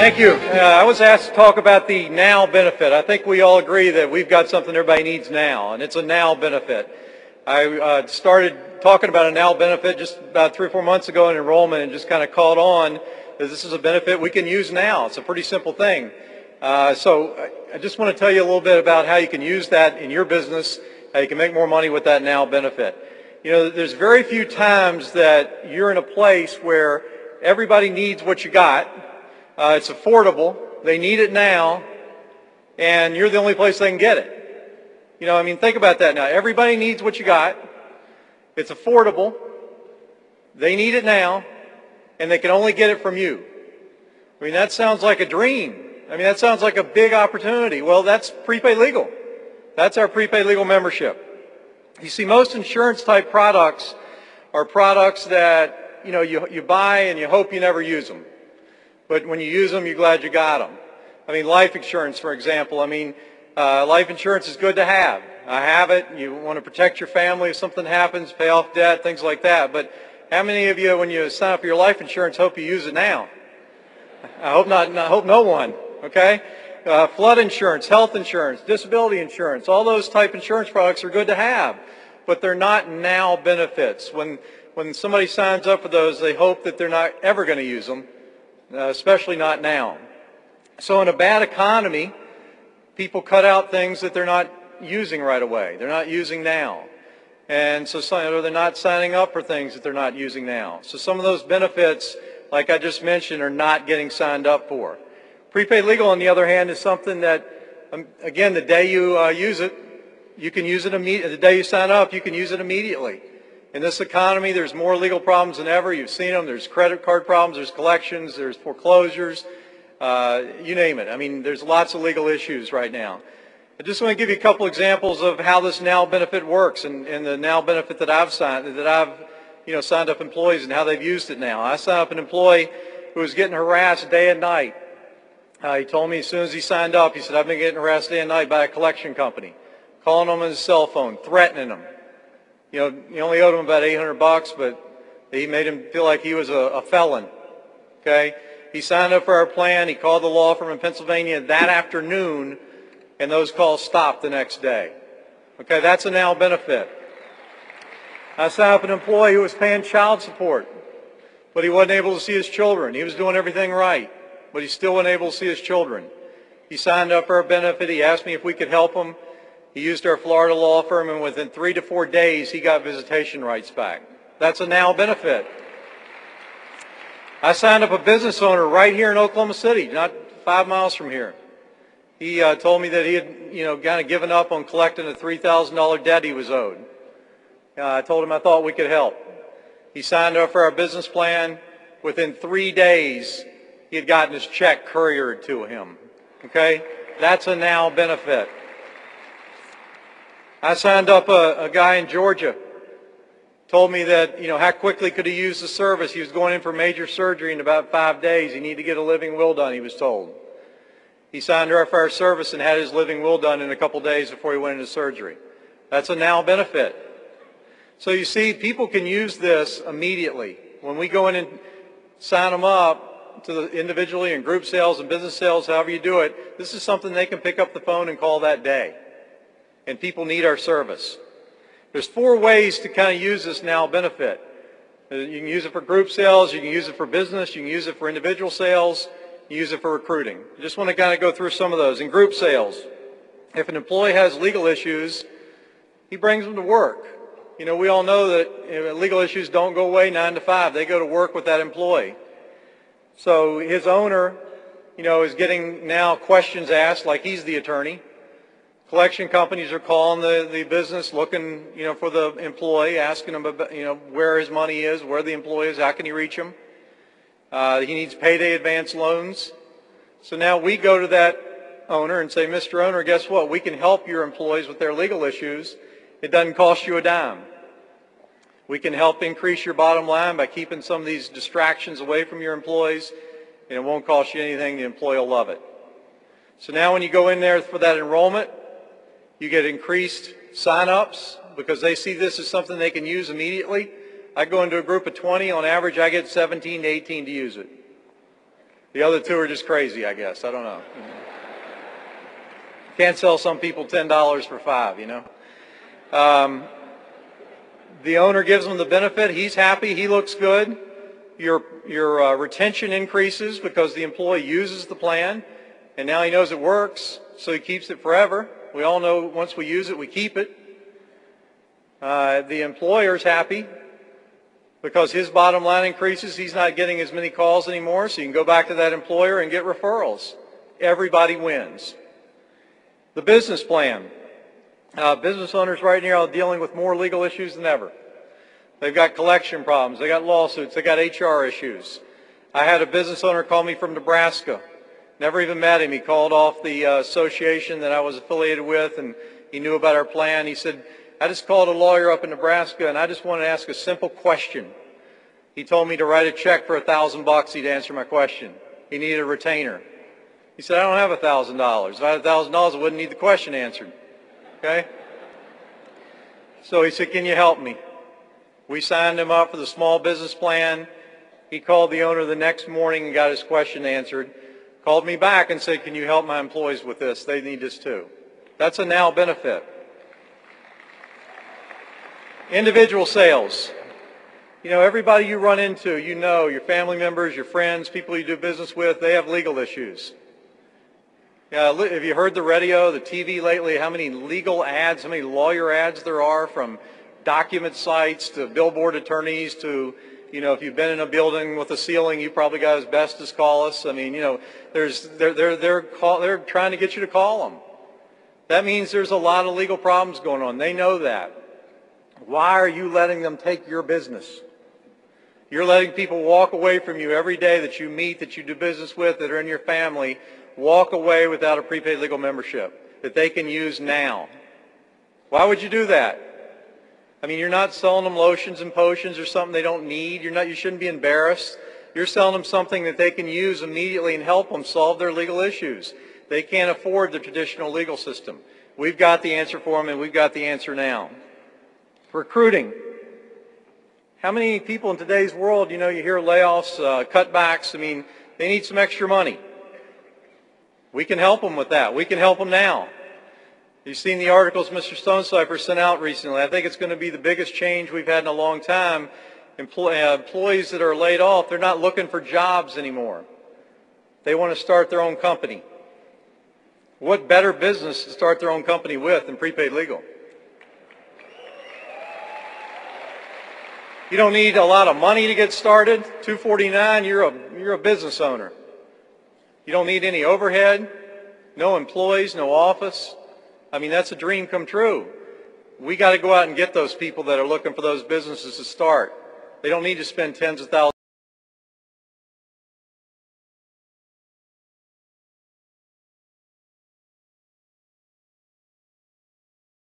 Thank you. I was asked to talk about the NOW benefit. I think we all agree that we've got something everybody needs now, and it's a NOW benefit. I started talking about a NOW benefit just about 3 or 4 months ago in enrollment and just kind of caught on that this is a benefit we can use now. It's a pretty simple thing. So I just want to tell you a little bit about how you can use that in your business, how you can make more money with that NOW benefit. You know, there's very few times that you're in a place where everybody needs what you got. It's affordable, they need it now, and you're the only place they can get it. You know, I mean, think about that now. Everybody needs what you got. It's affordable. They need it now, and they can only get it from you. I mean, that sounds like a dream. I mean, that sounds like a big opportunity. Well, that's prepaid legal. That's our prepaid legal membership. You see, most insurance-type products are products that, you know, you buy and you hope you never use them. But when you use them, you're glad you got them. I mean, life insurance, for example. I mean, life insurance is good to have. I have it. You want to protect your family if something happens, pay off debt, things like that. But how many of you, when you sign up for your life insurance, hope you use it now? I hope not. I hope no one. Okay? Flood insurance, health insurance, disability insurance, all those type insurance products are good to have, but they're not NOW benefits. When somebody signs up for those, they hope that they're not ever going to use them. Especially not now. So in a bad economy, people cut out things that they're not using right away. They're not using now. And so they're not signing up for things that they're not using now. So some of those benefits, like I just mentioned, are not getting signed up for. Prepaid legal, on the other hand, is something that, again, the day you use it, you can use it immediately. The day you sign up, you can use it immediately. In this economy, there's more legal problems than ever. You've seen them. There's credit card problems. There's collections. There's foreclosures. You name it. I mean, there's lots of legal issues right now. I just want to give you a couple examples of how this NOW benefit works and the NOW benefit that I've signed up employees and how they've used it now. I signed up an employee who was getting harassed day and night. He told me as soon as he signed up, he said, I've been getting harassed day and night by a collection company, calling him on his cell phone, threatening him. You know, he only owed him about $800, but he made him feel like he was a felon. Okay? He signed up for our plan. He called the law firm in Pennsylvania that afternoon, and those calls stopped the next day. Okay, that's a NOW benefit. I signed up an employee who was paying child support, but he wasn't able to see his children. He was doing everything right, but he still wasn't able to see his children. He signed up for our benefit. He asked me if we could help him. He used our Florida law firm, and within 3 to 4 days, he got visitation rights back. That's a NOW benefit. I signed up a business owner right here in Oklahoma City, not 5 miles from here. He told me that he had, kind of given up on collecting a $3,000 debt he was owed. I told him I thought we could help. He signed up for our business plan. Within 3 days, he had gotten his check couriered to him. Okay? That's a NOW benefit. I signed up a guy in Georgia, told me that, how quickly could he use the service. He was going in for major surgery in about 5 days. He needed to get a living will done, he was told. He signed up for our service and had his living will done in a couple days before he went into surgery. That's a NOW benefit. So you see, people can use this immediately. When we go in and sign them up individually in group sales and business sales, however you do it, this is something they can pick up the phone and call that day. And people need our service. There's 4 ways to kind of use this NOW benefit. You can use it for group sales, you can use it for business, you can use it for individual sales, you can use it for recruiting. I just want to kind of go through some of those. In group sales, if an employee has legal issues, he brings them to work. We all know that legal issues don't go away 9 to 5. They go to work with that employee. So his owner, is getting now questions asked like he's the attorney. Collection companies are calling the business looking, for the employee, asking him about, where his money is, where the employee is, how can he reach him. He needs payday advance loans. So now we go to that owner and say, Mr. Owner, guess what? We can help your employees with their legal issues. It doesn't cost you a dime. We can help increase your bottom line by keeping some of these distractions away from your employees, and it won't cost you anything. The employee will love it. So now when you go in there for that enrollment, you get increased sign-ups because they see this as something they can use immediately. I go into a group of 20. On average, I get 17 to 18 to use it. The other two are just crazy, I guess. I don't know. Can't sell some people $10 for $5, you know. The owner gives them the benefit. He's happy. He looks good. Your retention increases because the employee uses the plan, and now he knows it works, so he keeps it forever. We all know once we use it, we keep it. The employer's happy because his bottom line increases. He's not getting as many calls anymore, so you can go back to that employer and get referrals. Everybody wins. The business plan. Business owners right now are dealing with more legal issues than ever. They've got collection problems. They got lawsuits. They got HR issues. I had a business owner call me from Nebraska. Never even met him. He called off the association that I was affiliated with, and he knew about our plan. He said, I just called a lawyer up in Nebraska, and I just wanted to ask a simple question. He told me to write a check for $1,000. He'd answer my question. He needed a retainer. He said, I don't have $1,000. If I had $1,000, I wouldn't need the question answered. Okay? So he said, can you help me? We signed him up for the small business plan. He called the owner the next morning and got his question answered. Called me back and said, can you help my employees with this? They need this too. That's a now benefit. Individual sales. You know, everybody you run into, you know, your family members, your friends, people you do business with, they have legal issues. Have you heard the radio, the TV lately, how many legal ads, how many lawyer ads there are, from document sites to billboard attorneys to, you know, if you've been in a building with a ceiling, you probably got asbestos, call us. I mean, you know, they're trying to get you to call them. That means there's a lot of legal problems going on. They know that. Why are you letting them take your business? You're letting people walk away from you every day that you meet, that you do business with, that are in your family, walk away without a prepaid legal membership that they can use now. Why would you do that? I mean, you're not selling them lotions and potions or something they don't need. You shouldn't be embarrassed. You're selling them something that they can use immediately and help them solve their legal issues. They can't afford the traditional legal system. We've got the answer for them, and we've got the answer now. Recruiting. How many people in today's world, you know, you hear layoffs, cutbacks. I mean, they need some extra money. We can help them with that. We can help them now. You've seen the articles Mr. Stonecipher sent out recently. I think it's going to be the biggest change we've had in a long time. Employees that are laid off, they're not looking for jobs anymore. They want to start their own company. What better business to start their own company with than prepaid legal? You don't need a lot of money to get started. $249, you're a business owner. You don't need any overhead, no employees, no office. I mean, that's a dream come true. We got to go out and get those people that are looking for those businesses to start. They don't need to spend tens of thousands.